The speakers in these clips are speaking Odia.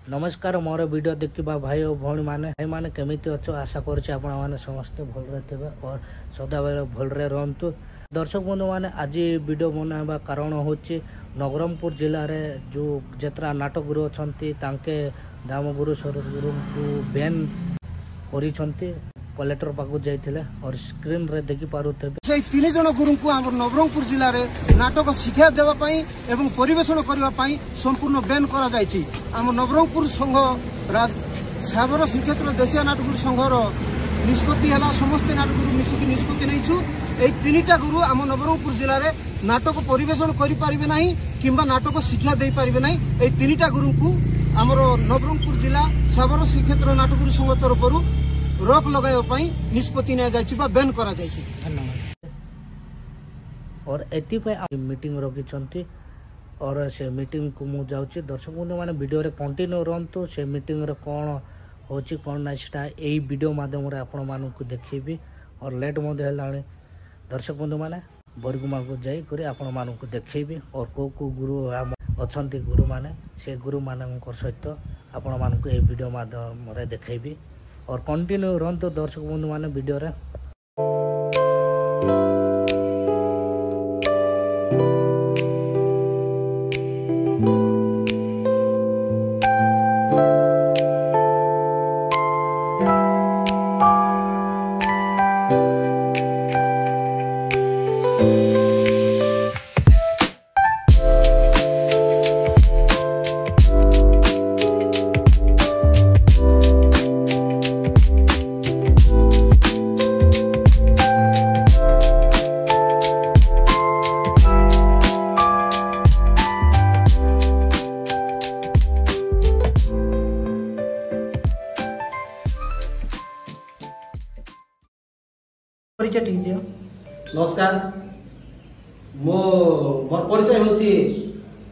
नमस्कार मोर वीडियो देखा भाई और भौणी मैंने भाई मैंने केमी अच्छे आशा कर समस्ते भलरे थे और सदा बेले भलरे रुहतु। दर्शक बंधु मैंने आज वीडियो बनावा कारण हूँ नवरंगपुर जिले में जो जितना नाटक गुरु अच्छा दामगुरु सरोज गुरु को बैन कर कलेक्टर पाक जाइए और स्क्रीन रे देखि पारुथे से तीन जन गुरु को आम नवरंगपुर जिले में नाटक शिक्षा देवाई एवं परिवेशन करने संपूर्ण बैन करा जायछि। आम नवरंगपुर संघ साबर श्रीक्षेत्र देशिया नाटक संघर निष्पत्ति है समस्त नाटक गुरु मिसिकी निष्पत्ति नहीं तीनटा गुरु आम नवरंगपुर जिले में नाटक परिवेशन करें ना कि नाटक शिक्षा दे पारे ना। तीनटा गुरु को आम नवरंगपुर जिला साबर श्रीक्षेत्र नाटक गुरु संघ तरफ रोक लगाई निष्पत्ति बैन करा जायछि। धन्यवाद। और एथपाई मीटिंग रखी और से मीटिंग को मु जाऊँगी। दर्शक बंधु मैंने वीडियो रे कंटिन्यू रहतु से मीटिंग रे कौन होची कौन ना सेटा एई वीडियो माध्यम रे आपण मानकु देखैबी और लेट मधे हेलाणी। दर्शक बंधु मैंने बरगुमा को जाई करी आपण मानकु देखैबी और को गुरु अछंती गुरु माने से गुरु मानक सहित आपण मानकु एई वीडियो माध्यम रे देखैबी और कंटिन्यू रहतु दर्शक बंधु मैंने वीडियो रे। नमस्कार मोर परिचय होची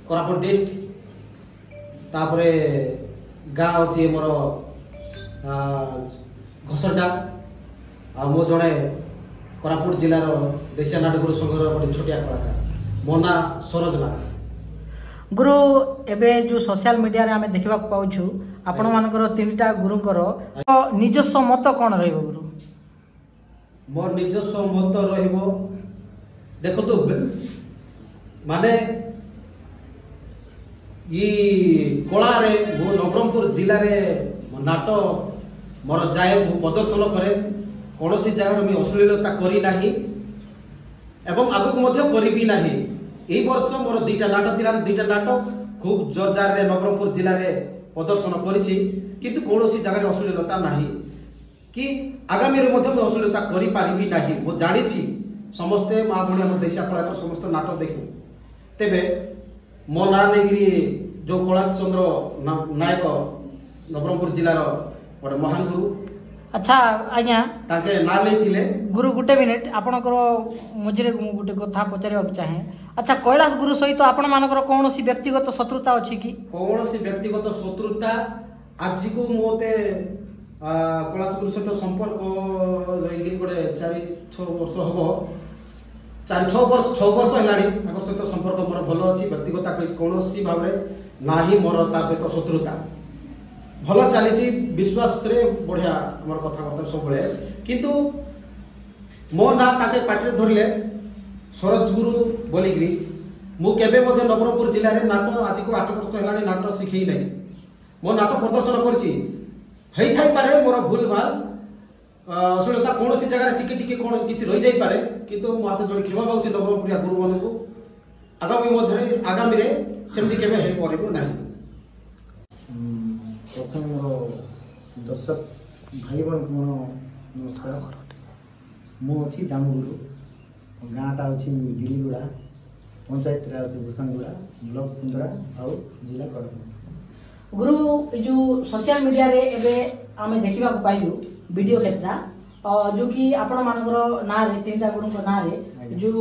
कोरापुट डिस्ट्रिक्ट तापरे गाँ होची मोर घसरडा आ मो जणे कोरापुट जिलार देशिया नाटक गुरु संघर गोटे छोटिया कलाकार मो ना सरोज नाथ। गुरु एबे जो सोशल मीडिया रे हमें देखा पाउछु आपण मानकर तीनटा गुरुकर निजस्व मत कौन रहइबो गुरु? मोर निजस्व मत रहिबो देखो तो माने ये कला रे मो नवरंगपुर जिला रे नाटो मोर जाए मो प्रदर्शन करे कौन सी जगह में अश्लीलता करी नाही एवं आगु मध्य करी नाही। एई वर्ष मोर दुईटा नाटक थिला दुईटा नाटक खूब जोरजार रे नवरंगपुर जिला रे प्रदर्शन करिछि किंतु कौन सी जगह अश्लीलता नाही कि आगामी अश्लीलता करी नाही। मो जानी समस्ते माँ भाई आम देशिया कलाकार समस्त नाटक देखू तेबे मो ना नहीं जो कैलाश चंद्र नायक नवरंगपुर जिलार गोटे महान गुरु। अच्छा आज्ञा ताके ना लेथिले गुरु गुटे मिनिट आपनकर मझिरे गुटे कथा पचारिबा चाहे। अच्छा कैलाश गुरु सहित आपण मानकर कौन सी व्यक्तिगत शत्रुता अछि कि? कौन सी व्यक्तिगत शत्रुता आज को मोते कैलाश गुरु सहित संपर्क गोटे 4-6 वर्ष हम 4-6 वर्ष है सहित संपर्क मोर भल अच्छी व्यक्तिगत कौन भाव ना ही मोर तार सहित शत्रुता भल चली विश्वास रे बढ़िया मोर कथबार्ता सब किंतु मो ना ताके पाटे धरले सरोज गुरु बोलिकी मुझे नवरंगपुर जिले में नाट आज को 8 वर्ष है नाट शिखई ना मो नाट प्रदर्शन कर मोर भूल भाल अश्लीलता कौन सी जगह टिके टिके कौन किसी रही जाई पारे किंतु मो हाथ जोड़ी क्षमा पाऊँ नवरंगपुरिया गुरु मान को आगामी रे सेमती केबे हे परिबो नाही। प्रथम मोर दर्शक भाई बहन को मोर नमस्कार। मो अच्छी दामगुरु गाँटा अच्छी गिरीगुड़ा पंचायत अच्छी भूषणगुड़ा ब्लॉक कुंदरा और जिला कोरापुट। गुरु जो सोशल मीडिया रे एबे आमे देखिबा पाइलु वीडियो केतना जो कि आपण मानकर ना रे तीनटा गुरु को ना रे जो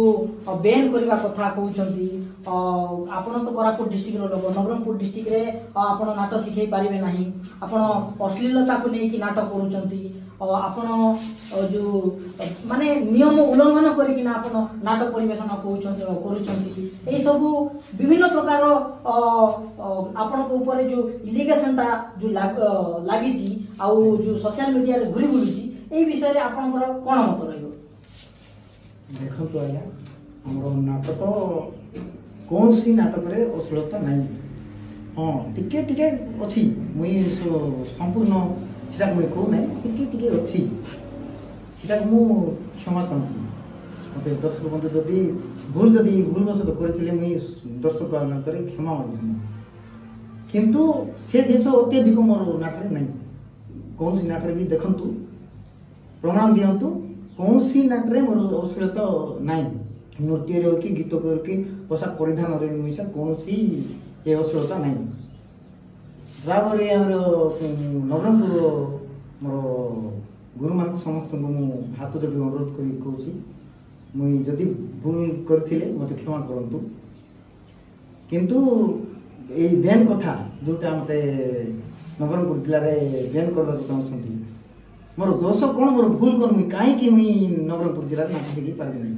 बैन करबा कथा कहउछंती आपण तो कोरापुट डिस्ट्रिक्ट रो लोग नवरंगपुर डिस्ट्रिक्ट रे आपण नाटक शिखै पारिबे नाही आपण अश्लीलता को नै कि नाटक करूछंती ଆପଣ ଯୋଉ ମାନେ ନିୟମ ଉଲ୍ଲଂଘନ କରିକିନା ଆପଣ ନାଟକ ପରିବେଷଣ କରୁଛନ୍ତି ଏଇ ସବୁ ବିଭିନ୍ନ ପ୍ରକାର ଆପଣଙ୍କ ଉପରେ ଯୋଉ ଇଲିଗେସନଟା ଯୋଉ ଲାଗିଛି ଆଉ ଯୋଉ ସୋସିଆଲ ମିଡିଆରେ ଘୁରି ବୁଲୁଛି ଏଇ ବିଷୟରେ ଆପଣଙ୍କର କଣ ମତ ରହିବ? ଦେଖନ୍ତୁ ଆଜ୍ଞା, ଆମର ନାଟକ କୌଣସି ନାଟକରେ ଅଶ୍ଳୀଳତା ନାହିଁ। ହଁ ଟିକେ ଟିକେ ଅଛି, ମୁଇଁ ସମ୍ପୂର୍ଣ୍ଣ ସେଟା ମୁଇଁ କହୁନାହିଁ, ଟିକେ ଟିକେ ଅଛି, ସେଟାକୁ ମୁଁ କ୍ଷମା ଚାହୁଁଛି। ମୋତେ ଦର୍ଶକ ବନ୍ଧୁ ଯଦି ଭୁଲବଶତଃ କରିଥିଲେ ମୁଇଁ ଦର୍ଶକ ମାନଙ୍କରେ କ୍ଷମା ମାଗୁଛି। କିନ୍ତୁ ସେ ଜିନିଷ ଅତ୍ୟଧିକ ମୋର ନାଟରେ ନାହିଁ। କୌଣସି ନାଟରେ ବି ଦେଖନ୍ତୁ, ପ୍ରମାଣ ଦିଅନ୍ତୁ, କୌଣସି ନାଟରେ ମୋର ଅଶ୍ଳୀଳତା ନାହିଁ। ନୃତ୍ୟରେ ହଉ କି ଗୀତ କି ପୋଷାକ ପରିଧାନରେ ମିଶା କୌଣସି ଏ ଅଶ୍ଳୀଳତା ନାହିଁ। ତାପରେ ଆମର ନବରଙ୍ଗପୁର ମୋର ଗୁରୁମାନଙ୍କୁ ସମସ୍ତଙ୍କୁ ମୁଁ ହାତ ଯୋଡ଼ି ଅନୁରୋଧ କରି କହୁଛି, ମୁଇଁ ଯଦି ଭୁଲ କରିଥିଲେ ମୋତେ କ୍ଷମା କରନ୍ତୁ। କିନ୍ତୁ ଏଇ ବ୍ୟାନ୍ କଥା ଯେଉଁଟା ମୋତେ ନବରଙ୍ଗପୁର ଜିଲ୍ଲାରେ ବ୍ୟାନ୍ କରିବାକୁ ଚାହୁଁଛନ୍ତି, ମୋର ଦୋଷ କ'ଣ, ମୋର ଭୁଲ କ'ଣ, ମୁଇଁ କାହିଁକି ମୁଇଁ ନବରଙ୍ଗପୁର ଜିଲ୍ଲାରେ ନାଚ ଶିଖି ପାରିବି ନାହିଁ?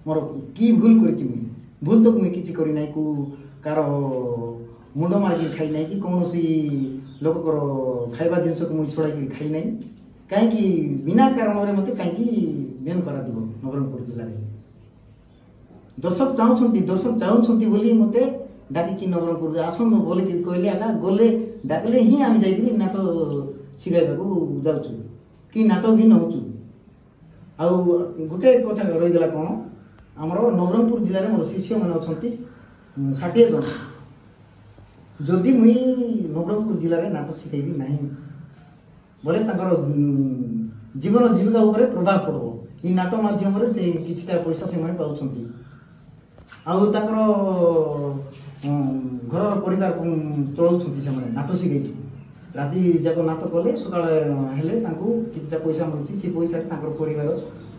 ମୋର କି ଭୁଲ କରିଛି? ମୁଇଁ ଭୁଲ ତ ମୁଇଁ କିଛି କରିନାହିଁ। କେଉଁ କାହାର ମୁଣ୍ଡ ମାରିକି ଖାଇ ନାହିଁ କି କୌଣସି ଲୋକଙ୍କର ଖାଇବା ଜିନିଷକୁ ମୁଇଁ ଛଡ଼ାଇକି ଖାଇ ନାହିଁ। କାହିଁକି ବିନା କାରଣରେ ମୋତେ କାହିଁକି ବ୍ୟାନ୍ କରାଯିବ ନବରଙ୍ଗପୁର ଜିଲ୍ଲାରେ? ଦର୍ଶକ ଚାହୁଁଛନ୍ତି ବୋଲି ମୋତେ ଡାକିକି ନବରଙ୍ଗପୁରରେ ଆସନ୍ତୁ ବୋଲିକି କହିଲେ, ଆଜ୍ଞା ଗଲେ ଡାକିଲେ ହିଁ ଆମେ ଯାଇକିରି ନାଟ ଶିଖାଇବାକୁ ଯାଉଛୁ କି ନାଟ ବି ନେଉଛୁ। ଆଉ ଗୋଟେ କଥା ରହିଗଲା କ'ଣ, ଆମର ନବରଙ୍ଗପୁର ଜିଲ୍ଲାରେ ମୋର ଶିଷ୍ୟମାନେ ଅଛନ୍ତି 60 ଜଣ। ଯଦି ମୁଇଁ ନବରଙ୍ଗପୁର ଜିଲ୍ଲାରେ ନାଟ ଶିଖେଇବି ନାହିଁ ବୋଲେ ତାଙ୍କର ଜୀବନ ଜୀବିକା ଉପରେ ପ୍ରଭାବ ପଡ଼ିବ। ଏଇ ନାଟ ମାଧ୍ୟମରେ ସେ କିଛିଟା ପଇସା ସେମାନେ ପାଉଛନ୍ତି, ଆଉ ତାଙ୍କର ଘରର ପରିବାର ଚଳାଉଛନ୍ତି ସେମାନେ ନାଟ ଶିଖେଇକି। ରାତି ଯାକ ନାଟ କଲେ ସକାଳ ହେଲେ ତାଙ୍କୁ କିଛିଟା ପଇସା ମିଳୁଛି, ସେ ପଇସାରେ ତାଙ୍କର ପରିବାର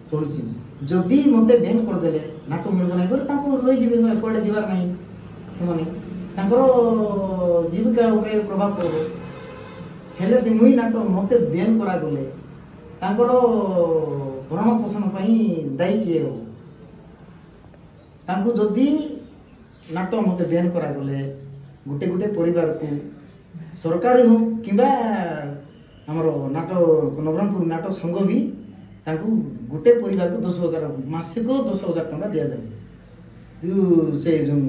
ଚଳୁଛି। ଯଦି ମୋତେ ବ୍ୟାନ୍ କରିଦେଲେ ନାଟ ମିଳିବ ନାହିଁ ବୋଲି ତାଙ୍କୁ ରହିଯିବେ, କୁଆଡ଼େ ଯିବାର ନାହିଁ। ସେମାନେ ତାଙ୍କର ଜୀବିକା ଉପରେ ପ୍ରଭାବ ପଡ଼ିବ। ହେଲେ ସେ ମୁଇଁ ନାଟ ମୋତେ ବ୍ୟାନ୍ କରାଗଲେ ତାଙ୍କର ଭରଣ ପୋଷଣ ପାଇଁ ଦାୟୀ କିଏ ହେବ? ତାଙ୍କୁ ଯଦି ନାଟ ମୋତେ ବ୍ୟାନ୍ କରାଗଲେ ଗୋଟେ ଗୋଟେ ପରିବାରକୁ ସରକାର ହଉ କିମ୍ବା ଆମର ନାଟ ନବରଙ୍ଗପୁର ନାଟ ସଂଘ ବି ତାଙ୍କୁ ଗୋଟେ ପରିବାରକୁ 10,000 ମାସିକ 10,000 ଟଙ୍କା ଦିଆଯାଏ। ସେ ଯେଉଁ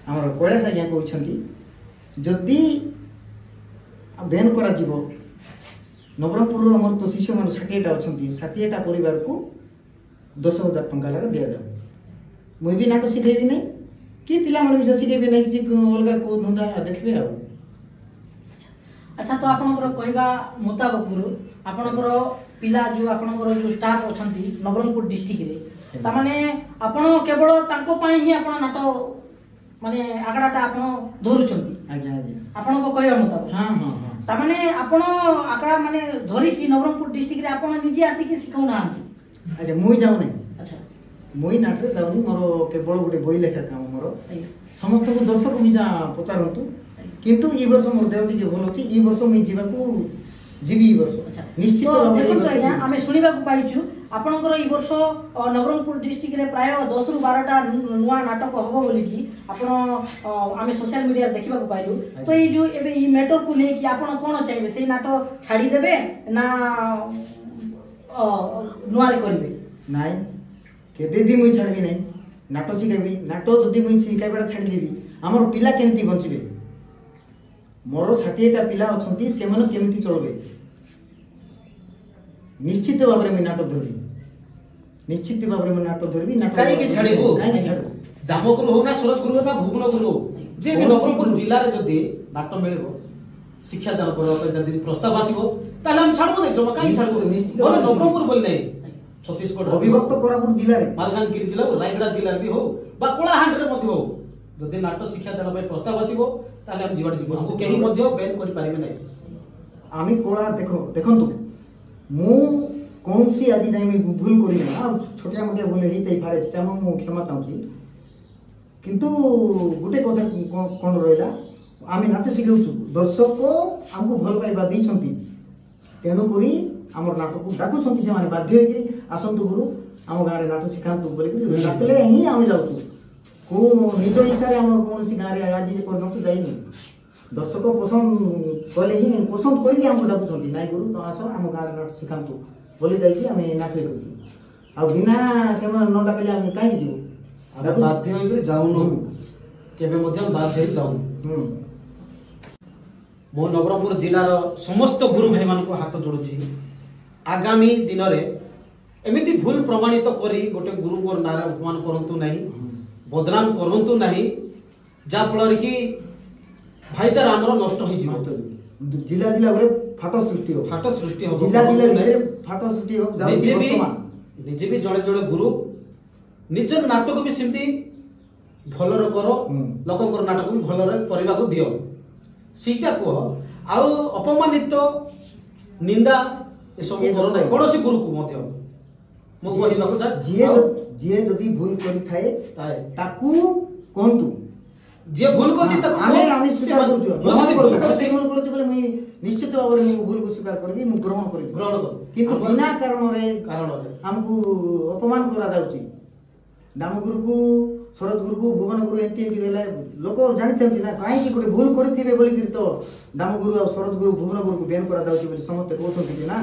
ଆମର କୈଳାସ ଆଜ୍ଞା କହୁଛନ୍ତି, ଯଦି ବ୍ୟାନ୍ କରାଯିବ ନବରଙ୍ଗପୁରର ଆମର ତ ଶିଶୁମାନେ 60ଟା ଅଛନ୍ତି, 60ଟା ପରିବାରକୁ 10,000 ଟଙ୍କା ଲେଖା ଦିଆଯାଉ। ମୁଇଁ ବି ନାଟ ଶିଖେଇବି ନାହିଁ କି ପିଲାମାନେ ବି ଶିଖେଇବି ନାହିଁ, କି ଅଲଗା କେଉଁ ଧନ୍ଦା ଦେଖିବେ ଆଉ। ଆଚ୍ଛା, ତ ଆପଣଙ୍କର କହିବା ମୁତାବକରୁ ଆପଣଙ୍କର ପିଲା ଯୋଉ ଆପଣଙ୍କର ଯୋଉ ଷ୍ଟାଫ୍ ଅଛନ୍ତି ନବରଙ୍ଗପୁର ଡିଷ୍ଟ୍ରିକ୍ଟରେ, ତାମାନେ ଆପଣ କେବଳ ତାଙ୍କ ପାଇଁ ହିଁ ଆପଣ ନାଟ ମାନେ ଆଗଡ଼ାଟା ଆପଣ ଧରୁଛନ୍ତି? ଆଜ୍ଞା ଆଜ୍ଞା, ଆପଣଙ୍କ କହିବା ମୁତାବକ। ହଁ ହଁ ହଁ, ତାମାନେ ଆପଣ ଆଗଡ଼ା ମାନେ ଧରିକି ନବରଙ୍ଗପୁର ଡିଷ୍ଟ୍ରିକ୍ଟରେ ଆପଣ ନିଜେ ଆସିକି ଶିଖାଉନାହାନ୍ତି? ଆଜ୍ଞା ମୁଇଁ ଯାଉନାହିଁ। ଆଚ୍ଛା, ମୁଇଁ ନାଟରେ ଯାଉନି, ମୋର କେବଳ ଗୋଟେ ବହି ଲେଖା କାମ ମୋର। ସମସ୍ତଙ୍କୁ ଦର୍ଶକ ମିଶା ପଚାରନ୍ତୁ, କିନ୍ତୁ ଏଇ ବର୍ଷ ମୋର ଦେହ ଟିକେ ଭଲ ଅଛି, ଏଇ ବର୍ଷ ମୁଇଁ ଯିବି ଏଇ ବର୍ଷ ନିଶ୍ଚିତ। ଦେଖନ୍ତୁ ଆଜ୍ଞା, ଆମେ ଶୁଣିବାକୁ ପାଇଛୁ ଆପଣଙ୍କର ଏଇ ବର୍ଷ ନବରଙ୍ଗପୁର ଡିଷ୍ଟ୍ରିକ୍ଟରେ ପ୍ରାୟ 10ରୁ 12ଟା ନୂଆ ନାଟକ ହବ ବୋଲିକି ଆପଣ ଆମେ ସୋସିଆଲ ମିଡିଆରେ ଦେଖିବାକୁ ପାଇଲୁ। ତ ଏଇ ଯୋଉ ଏବେ ଏଇ ମ୍ୟାଟରକୁ ନେଇକି ଆପଣ କ'ଣ ଚାହିଁବେ? ସେଇ ନାଟ ଛାଡ଼ିଦେବେ ନା ନୂଆରେ କରିବେ? ନାଇଁ, କେବେ ବି ମୁଇଁ ଛାଡ଼ିବି ନାହିଁ। ନାଟ ଶିଖେଇବି। ନାଟ ଯଦି ମୁଇଁ ଶିଖାଇବାଟା ଛାଡ଼ିଦେବି ଆମର ପିଲା କେମିତି ବଞ୍ଚିବେ? ମୋର 60ଟା ପିଲା ଅଛନ୍ତି, ସେମାନେ କେମିତି ଚଳବେ? ନିଶ୍ଚିତ ଭାବରେ ମୁଇଁ ନାଟ ଧରିବି, ନିଶ୍ଚିତ ଭାବରେ ମୁଁ ନାଟ ଧରିବି। କାହିଁକି ଛାଡ଼ିବୁ? କାହିଁକି ଛାଡ଼ିବୁ? ଦାମୋଦର ହଉ ନା ସୁରଜପୁର ହଉ ନା ଭୁବନପୁର ହଉ, ଯେ ବି ନବରଙ୍ଗପୁର ଜିଲ୍ଲାରେ ଯଦି ନାଟ ମିଳିବ, ଶିକ୍ଷାଦାନ କରିବା ପାଇଁ ଯଦି ପ୍ରସ୍ତାବ ଆସିବ, ତାହେଲେ ଆମେ ଛାଡ଼ିବୁ ନାହିଁ। ଜମା କାହିଁକି ଛାଡ଼ିବୁ? ନବରଙ୍ଗପୁର ବୋଲି ନାହିଁ, ଛତିଶଗଡ଼ ଅବିଭକ୍ତ କୋରାପୁଟ ଜିଲ୍ଲାରେ, ମାଲକାନଗିରି ଜିଲ୍ଲା ହଉ, ରାୟଗଡ଼ା ଜିଲ୍ଲାରେ ବି ହଉ ବା କଳାହାଣ୍ଡିରେ ମଧ୍ୟ ହଉ, ଯଦି ନାଟ ଶିକ୍ଷାଦାନ ପାଇଁ ପ୍ରସ୍ତାବ ଆସିବ ତାହେଲେ ଆମେ ଯିବାට ଯିବୁ। ଆମକୁ କେହି ମଧ୍ୟ ବ୍ୟାନ୍ କରିପାରିବେ ନାହିଁ। আমি কলা দেখন্তু ମୁଁ କୌଣସି ଆଜି ଯାଇ ଭୁଲ କରିନି, ଆଉ ଛୋଟିଆ ମୋଟିଆ ଭୁଲ ହେଇଥାଇପାରେ, ସେଟା ମୁଁ କ୍ଷମା ଚାହୁଁଛି। କିନ୍ତୁ ଗୋଟେ କଥା କ'ଣ ରହିଲା, ଆମେ ନାଟ ଶିଖାଉଛୁ, ଦର୍ଶକ ଆମକୁ ଭଲ ପାଇବା ଦେଇଛନ୍ତି, ତେଣୁକରି ଆମର ନାଟକୁ ଡାକୁଛନ୍ତି ସେମାନେ ବାଧ୍ୟ ହେଇକି ଆସନ୍ତୁ ଗୁରୁ ଆମ ଗାଁରେ ନାଟ ଶିଖାନ୍ତୁ ବୋଲିକି ଡାକିଲେ ହିଁ ଆମେ ଯାଉଛୁ। କୋଉ ନିଜ ଇଚ୍ଛାରେ ଆମର କୌଣସି ଗାଁରେ ଆଜି ପର୍ଯ୍ୟନ୍ତ ଯାଇନି। ଦର୍ଶକ ପସନ୍ଦ କଲେ ହିଁ ପସନ୍ଦ କରିକି ଆମକୁ ଡାକୁଛନ୍ତି ନାଇଁ ଗୁରୁ ତ ଆସ ଆମ ଗାଁରେ ନାଟ ଶିଖାନ୍ତୁ ବୋଲି ଯାଇକି ଆମେ ନାଚ କରୁଛୁ। ଆଉ ବିନା ସେମାନେ ନ ଡାକିଲେ ଆମେ କାହିଁକି ଯିବୁ? ଆମେ ବାଧ୍ୟ ହେଇକି ଯାଉନୁ, କେବେ ମଧ୍ୟ ବାଧ୍ୟ ହେଇକି ଯାଉନୁ। ମୁଁ ନବରଙ୍ଗପୁର ଜିଲ୍ଲାର ସମସ୍ତ ଗୁରୁ ଭାଇମାନଙ୍କୁ ହାତ ଯୋଡୁଛି, ଆଗାମୀ ଦିନରେ ଏମିତି ଭୁଲ ପ୍ରମାଣିତ କରି ଗୋଟେ ଗୁରୁଙ୍କ ନାଁରେ ଅପମାନ କରନ୍ତୁ ନାହିଁ, ବଦନାମ କରନ୍ତୁ ନାହିଁ, ଯାହା ଫଳରେ କି ଭାଇଚାରା ଆମର ନଷ୍ଟ ହେଇଯିବ। ଜିଲ୍ଲା ଜିଲ୍ଲା ପରେ ଫାଟ ସୃଷ୍ଟି ହେବ, ଫାଟ ସୃଷ୍ଟି ହେବ। ଜିଲ୍ଲା ଜିଲ୍ଲା ଭିତରେ ଫାଟ ସୃଷ୍ଟି ହେବ। ନିଜେ ବି ଜଣେ ଜଣେ ଗୁରୁ ନିଜର ନାଟକ ବି ସେମିତି ଭଲରେ କର, ଲୋକଙ୍କର ନାଟକ ବି ଭଲରେ କରିବାକୁ ଦିଅ, ସେଇଟା କୁହ। ଆଉ ଅପମାନିତ ନିନ୍ଦା ଏସବୁ କର ନାହିଁ କୌଣସି ଗୁରୁକୁ ମଧ୍ୟ। ମୁଁ କହିବାକୁ ଚାହେଁ ଯିଏ ଯଦି ଭୁଲ କରିଥାଏ ତାକୁ କୁହନ୍ତୁ, ଯିଏ ଭୁଲ କରିଛି ତାକୁ ଆମେ ସ୍ୱୀକାର କରୁଛୁ। ଭୁଲ କରୁଛୁ ବୋଲେ ମୁଁ ନିଶ୍ଚିତ ଭାବରେ ମୁଁ ଭୁଲକୁ ସ୍ୱୀକାର କରିବି, ମୁଁ ଗ୍ରହଣ କରିବି। କିନ୍ତୁ ବିନା କାରଣରେ ଆମକୁ ଅପମାନ କରାଯାଉଛି। ଦାମଗୁରୁକୁ, ଶରତ ଗୁରୁକୁ, ଭୁବନ ଗୁରୁ ଏମିତି ହେଲେ ଲୋକ ଜାଣିଥାନ୍ତି ନା କାହିଁକି ଗୋଟେ ଭୁଲ କରିଥିବେ ବୋଲିକିରି ତ ଦାମଗୁରୁ ଆଉ ଶରତ ଗୁରୁ, ଭୁବନ ଗୁରୁକୁ ବ୍ୟାନ୍ କରାଯାଉଛି ବୋଲି ସମସ୍ତେ କହୁଛନ୍ତି ନା।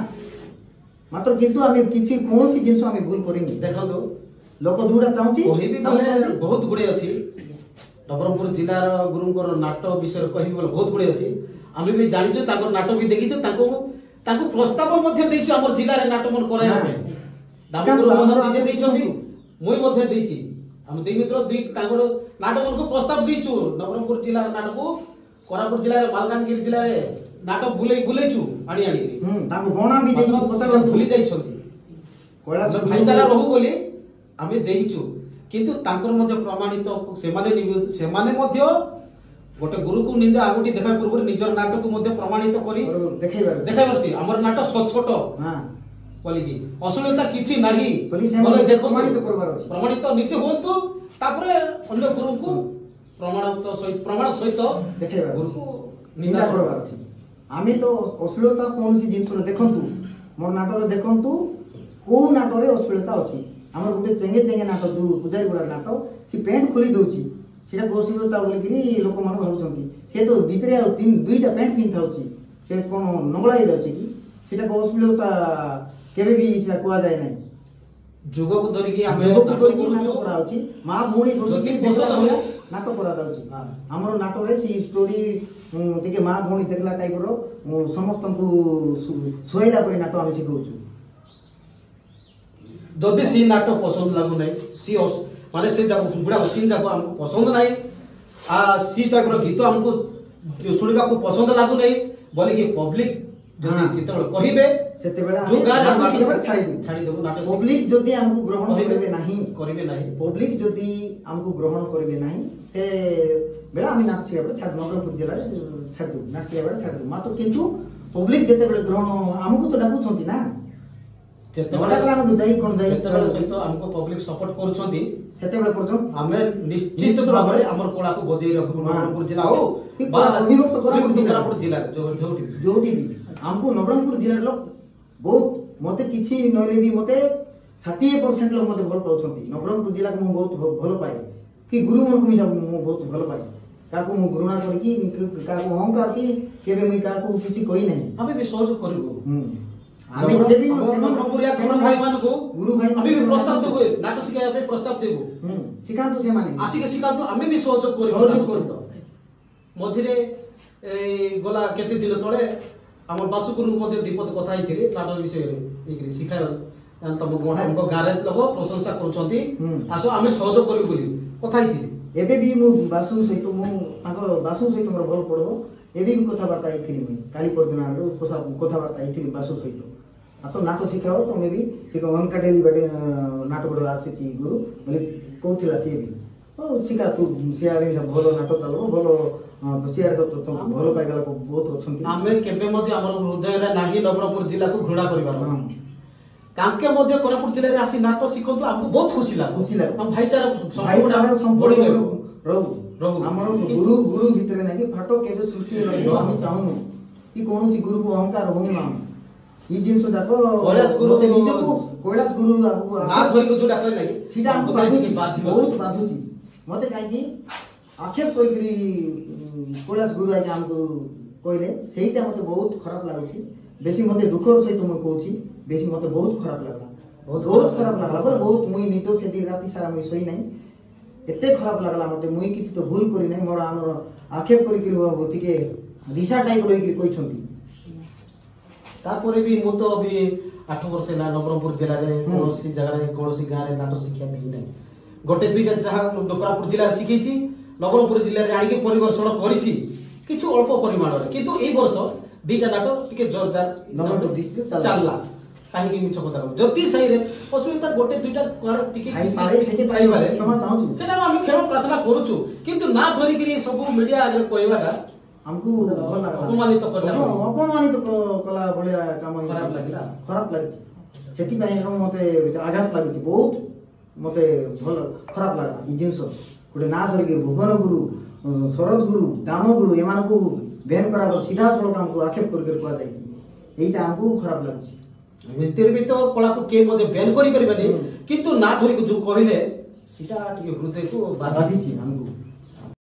ମାତ୍ର କିନ୍ତୁ ଆମେ କିଛି କୌଣସି ଜିନିଷ ଆମେ ଭୁଲ କରିନି। ଦେଖନ୍ତୁ, ଲୋକ ଯୋଉଟା ଚାହୁଁଛି କହିବି ବୋଲେ ବହୁତ ଗୁଡେ ଅଛି। ନବରଙ୍ଗପୁର ଜିଲ୍ଲାର ଗୁରୁଙ୍କର ନାଟ ବିଷୟରେ କହିବି ବୋଲେ ବହୁତ ଗୁଡେ ଅଛି। ଆମେ ବି ଜାଣିଛୁ, ତାଙ୍କର ନାଟ ବି ଦେଖିଛୁ, ତାଙ୍କୁ ପ୍ରସ୍ତାବ ମଧ୍ୟ ଦେଇଛୁ ଆମର ଜିଲ୍ଲାରେ ନାଟ ମନ କରାଇବା ପାଇଁ। ଦାମଗୁରୁ ନିଜେ ଦେଇଛନ୍ତି, ମୁଁ ମଧ୍ୟ ଦେଇଛି। ଆମେ ଦୁଇ ମିତ୍ର ତାଙ୍କର ନାଟକକୁ ପ୍ରସ୍ତାବ ଦେଇଛୁ। ନବରଙ୍ଗପୁର ଜିଲ୍ଲାର ନାଟକୁ କୋରାପୁଟ ଜିଲ୍ଲାରେ, ମାଲକାନଗିରି ଜିଲ୍ଲାରେ ନାଟକ ବୁଲେଇଛୁ ଆଣି ତାଙ୍କୁ ବଣା ବି ଭୁଲି ଯାଇଛନ୍ତି। ଭାଇଚାରା ରହୁ ବୋଲି ଆମେ ଦେଇଛୁ, କିନ୍ତୁ ତାଙ୍କର ମଧ୍ୟ ପ୍ରମାଣିତ ସେମାନେ ମଧ୍ୟ ଗୋଟେ ଗୁରୁକୁ ନିନ୍ଦା ଆଗୁଟି ଦେଖାଇବା ପୂର୍ବରୁ ନିଜର ନାଟକୁ ମଧ୍ୟ ପ୍ରମାଣିତ କରି ଦେଖାଇପାରୁଛି। ଆମର ନାଟ ଛୋଟ ବୋଲିକି ଅଶ୍ଳୀଳତା କିଛି ନାହିଁ, ପ୍ରମାଣିତ ନିଜେ ହୁଅନ୍ତୁ, ତାପରେ ଅନ୍ୟ ଗୁରୁଙ୍କୁ ପ୍ରମାଣ ସହିତ ଗୁରୁକୁ ନିନ୍ଦା କରିବାର ଅଛି। ଆମେ ତ ଅଶ୍ଳୀଳତା କୌଣସି ଜିନିଷରେ ଦେଖନ୍ତୁ, ମୋର ନାଟରେ ଦେଖନ୍ତୁ କୋଉ ନାଟରେ ଅଶ୍ଳୀଳତା ଅଛି। ଆମର ଗୋଟେ ଚେଙ୍ଗେ ଚେଙ୍ଗେ ନାଟ, ଯୋଉ ପୂଜାରୀ ଗୁଡା ନାଟ, ସେ ପ୍ୟାଣ୍ଟ ଖୋଲି ଦଉଛି, ସେଟା ଅଶ୍ଳୀଳତା ବୋଲିକିରି ଲୋକମାନେ ଭାବୁଛନ୍ତି। ସେ ତ ଭିତରେ ଆଉ ଦୁଇଟା ପ୍ୟାଣ୍ଟ ପିନ୍ଧିଥାଉଛି, ସେ କଣ ନଙ୍ଗଳା ହେଇଯାଉଛି କି? ସେଟାକୁ ଅଶ୍ଳୀଳତା କେବେ ବି ସେଟା କୁହାଯାଏ ନାହିଁ। ଯୁଗକୁ ଧରିକି ଆମେ କରାଯାଉଛି, ମା ଭଉଣୀ ନାଟ କରାଯାଉଛି। ଆମର ନାଟରେ ସେ ଷ୍ଟୋରି ଟିକେ ମା ଭଉଣୀ ଦେଖିଲା ଟାଇପର ସମସ୍ତଙ୍କୁ ଶୁଆଇଲା ପରି ନାଟ ଆମେ ଶିଖଉଛୁ। ଯଦି ସେ ନାଟ ପସନ୍ଦ ଲାଗୁନାହିଁ, ମାନେ ସେ ଗୁଡା ସିନ୍ ଯାକ ଆମକୁ ପସନ୍ଦ ନାହିଁ, ସି ଟାଇପର ଗୀତ ଆମକୁ ଶୁଣିବାକୁ ପସନ୍ଦ ଲାଗୁନାହିଁ ବୋଲିକି ପବ୍ଲିକ ଯେତେବେଳେ କହିବେ ସେତେବେଳେ ଛାଡ଼ିଦେବୁ ନାଟ। ପବ୍ଲିକ ଯଦି ଆମକୁ ଗ୍ରହଣ କରିବେ ନାହିଁ, ପବ୍ଲିକ ଯଦି ଆମକୁ ଗ୍ରହଣ କରିବେ ନାହିଁ, ସେ ବେଳେ ଆମେ ନାଟ ଶିଖିବା ବେଳେ ନବରଙ୍ଗପୁର ଜିଲ୍ଲାରେ ଛାଡ଼ିଦେବୁ, ନାଟ ଶିଖିବା ବେଳେ ଛାଡ଼ିଦେବୁ। ମାତ୍ର କିନ୍ତୁ ପବ୍ଲିକ ଯେତେବେଳେ ଗ୍ରହଣ ଆମକୁ ତ ଡାକୁଛନ୍ତି ନା, ଯେତେବେଳେ ସହିତ ଆମକୁ ପବ୍ଲିକ ସପୋର୍ଟ କରୁଛନ୍ତି, ସେତେବେଳେ ପର୍ଯ୍ୟନ୍ତ ଆମେ ନିଶ୍ଚିତ ଭାବରେ ଆମର କଳାକୁ ବଜେଇ ରଖିବୁ। ନବରଙ୍ଗପୁର ଜିଲ୍ଲା ହଉ ବା କୋରାପୁଟ ଜିଲ୍ଲାରେ ଯୋଉଠି ବି ଆମକୁ ନବରଙ୍ଗପୁର ଜିଲ୍ଲାର ଲୋକ ବହୁତ, ମତେ କିଛି ନହେଲେ ବି ମତେ 60% ଲୋକ ମତେ ଭଲ ପାଉଛନ୍ତି। ନବରଙ୍ଗପୁର ଜିଲ୍ଲାକୁ ମୁଁ ବହୁତ ଭଲ ପାଏ, କି ଗୁରୁମାନଙ୍କୁ ବି ମୁଁ ବହୁତ ଭଲ ପାଏ। କାହାକୁ ମୁଁ ଘୃଣା କରିକି, କାହାକୁ ଅହଙ୍କାର କି କେବେ ମୁଁ କାହାକୁ କିଛି କହି ନାହିଁ। ଆମେ ବି ସହଯୋଗ କରିବୁ। ଆମେ ଗୁରୁ ଭାଇମାନଙ୍କୁ ପ୍ରସ୍ତାବ ଦେବୁ, ନାଟ ଶିଖାଇବା ପାଇଁ ପ୍ରସ୍ତାବ ଦେବୁ, ଶିଖାନ୍ତୁ, ସେମାନେ ଆସିକି ଶିଖାନ୍ତୁ, ଆମେ ବି ସହଯୋଗ କରିବୁ। ମଝିରେ ଗଲା କେତେ ଦିନ ତଳେ ଆମର ବାସୁଗୁରୁଙ୍କୁ ମଧ୍ୟ ଦୀପଦ କଥା ହେଇଥିଲି ନାଟ ବିଷୟରେ ଶିଖାଇବା। ତମ ଗାଁରେ ଲୋକ ପ୍ରଶଂସା କରୁଛନ୍ତି, ଆସ ଆମେ ସହଯୋଗ କରିବୁ ବୋଲି କଥା ହେଇଥିଲି। ଏବେ ବି ମୁଁ ବାସୁ ସହିତ ମୋର ଭଲ ପଡିବ। ଏବେ ବି କଥାବାର୍ତ୍ତା ହେଇଥିଲି, ମୁଁ କାଲି ପରଦିନ ଆଡୁ କଥାବାର୍ତ୍ତା ହେଇଥିଲି ବାସୁ ସହିତ। ଆସ ନାଟ ଶିଖାଅ, ତମେ ବି ଶିଖ। ଅନକାଟେଲି ବାଟେ ନାଟ ଗୋଟେ ଆସିଛି ଗୁରୁ ବୋଲି କହୁଥିଲା, ସିଏ ବି ଶିଖା, ତୁ ସିଆଡେ ଭଲ ନାଟ ଚାଲିବ, ଭଲ ସିଆଡେ ତ ଭଲ ପାଇବା ଲୋକ ବହୁତ ଅଛନ୍ତି। ଆମେ କେବେ ମଧ୍ୟ ଆମର ହୃଦୟରେ ନାହିଁ ନବରଙ୍ଗପୁର ଜିଲ୍ଲାକୁ ଘୃଣା କରିବାର। ତାଙ୍କେ ମଧ୍ୟ କୋରାପୁଟ ଜିଲ୍ଲାରେ ଆସି ନାଟ ଶିଖନ୍ତୁ, ଆମକୁ ବହୁତ ଖୁସି ଲାଗେ। ଭାଇଚାରା ରହୁ। ଆମର ଗୁରୁ ଭିତରେ ନାଇଁ କି ଫାଟ କେବେ ସୃଷ୍ଟି ହେବାକୁ ଆମେ ଚାହୁଁନୁ, କି କୌଣସି ଗୁରୁକୁ ଅହଙ୍କାର ହଉନା। ଇ ଜିନିଷ ଯାକ କୈଳାସ ଗୁରୁ ମତେ ନିଜକୁ କୈଳାସ ଗୁରୁ ଆମକୁ ନା ଧରିକି ଯୋଉଟା କହିଲେ କି ସେଟା ଆମକୁ ବହୁତ ବାଧୁଛି ମତେ କାହିଁକି ଆକ୍ଷେପ କରିକିରି କୈଳାସ ଗୁରୁ ଆଜ୍ଞା ଆମକୁ କହିଲେ ସେଇଟା ମତେ ବହୁତ ଖରାପ ଲାଗୁଛି ବେଶୀ ମତେ ଦୁଃଖର ସହିତ ମୁଁ କହୁଛି ବେଶୀ ମତେ ବହୁତ ଖରାପ ଲାଗିଲା ବହୁତ ଖରାପ ଲାଗିଲା ବୋଲେ ବହୁତ ମୁଇଁ ନିଦ ସେଠି ରାତି ସାରା ମୁଇଁ ଶୋଇ ନାହିଁ ଏତେ ଖରାପ ଲାଗିଲା ମତେ ମୁଇଁ କିଛି ତ ଭୁଲ କରି ନାହିଁ ମୋର ଆମର ଆକ୍ଷେପ କରିକିରି ଟିକେ ରିସା ଟାଇପ ରହିକିରି କହିଛନ୍ତି ତାପରେ ବି ମୁଁ ତ ବି 8 ବର୍ଷ ହେଲା ନବରଙ୍ଗପୁର ଜିଲ୍ଲାରେ କୌଣସି ଜାଗାରେ କୌଣସି ଗାଁରେ ନାଟ ଶିକ୍ଷା ଦେଇନାହିଁ ଗୋଟେ ଦୁଇଟା ଯାହା କୋରାପୁଟ ଜିଲ୍ଲାରେ ଶିଖେଇଛି ନବରଙ୍ଗପୁର ଜିଲ୍ଲାରେ ଆଣିକି ପରିବେଷଣ କରିଛି କିଛି ଅଳ୍ପ ପରିମାଣରେ କିନ୍ତୁ ଏଇ ବର୍ଷ ଦିଟା ନାଟ ଟିକେ ଜୋରଦାର ଚାଲିଲା କାହିଁକି ମିଛ କଥା କହିବି ଜ୍ୟୋତି ସାହିରେ ଅସୁବିଧା ଗୋଟେ ଦୁଇଟା କୁଆଡେ ଟିକେ ପାଇପାରେ ସେଟା ଆମେ କ୍ଷମା ପ୍ରାର୍ଥନା କରୁଛୁ କିନ୍ତୁ ନା ଧରିକିରି ସବୁ ମିଡିଆ ଆଗରେ କହିବାଟା ଆମକୁ ଅପମାନିତ କଲା ଭଳିଆ କାମ ଖରାପ ଲାଗିଲା ଖରାପ ଲାଗିଛି ସେଥିପାଇଁ ମତେ ଆଘାତ ଲାଗୁଛି ବହୁତ ମତେ ଭଲ ଖରାପ ଲାଗିଲା ଏଇ ଜିନିଷ ଗୋଟେ ନା ଧରିକି ଭୁବନ ଗୁରୁ ଶରଦ ଗୁରୁ ଦାମ ଗୁରୁ ଏମାନଙ୍କୁ ବ୍ୟାନ୍ କରାବ ସିଧାସଳଖ ଆମକୁ ଆକ୍ଷେପ କରିକି କୁହାଯାଇଛି ଏଇଟା ଆମକୁ ଖରାପ ଲାଗୁଛି ଏମିତିରେ ବି ତ କଳାକୁ କେହି ମଧ୍ୟ ବ୍ୟାନ୍ କରିପାରିବେନି କିନ୍ତୁ ନା ଧରିକି ଯୋଉ କହିଲେ ସେଟା ଟିକେ ହୃଦୟକୁ ବାଧିଛି ଆମକୁ